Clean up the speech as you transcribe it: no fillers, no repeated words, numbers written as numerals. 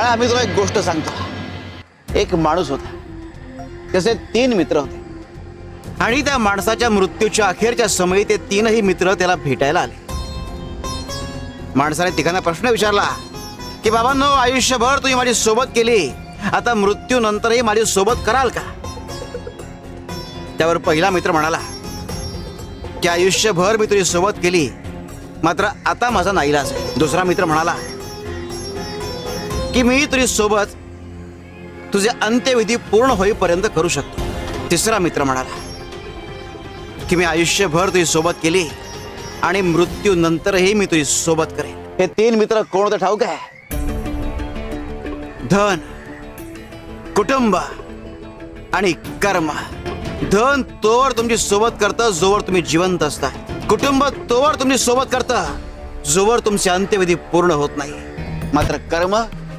बाळा मी तुला एक गोष्ट सांगतो. एक माणूस होता, त्याचे 3 मित्र होते आणि त्या माणसाच्या मृत्यूच्या अखेरच्या समयी ते 3ही मित्र त्याला भेटायला आले. माणसाने तिघांना प्रश्न विचारला की बाबांनो, आयुष्यभर तुम्ही माझी सोबत केली, आता मृत्यूनंतरही माझी सोबत कराल का? त्यावर पहिला मित्र म्हणाला की आयुष्यभर मी तुझी सोबत केली, मात्र आता माझा नाईलाज आहे. दुसरा मित्र म्हणाला की मी तुझी सोबत तुझे अंत्यविधी पूर्ण होईपर्यंत करू शकतो. तिसरा मित्र म्हणाला की मी आयुष्यभर तुझी सोबत केली आणि मृत्यूनंतरही मी तुझी सोबत करेन. हे 3 मित्र कोण होते ठाऊक आहे? धन, कुटुंब आणि कर्म. धन तोवर तुमची सोबत करतं जोवर तुम्ही जिवंत असता. कुटुंब तोवर तुमची सोबत करतं जोवर तुमचे अंत्यविधी पूर्ण होत नाही. मात्र कर्म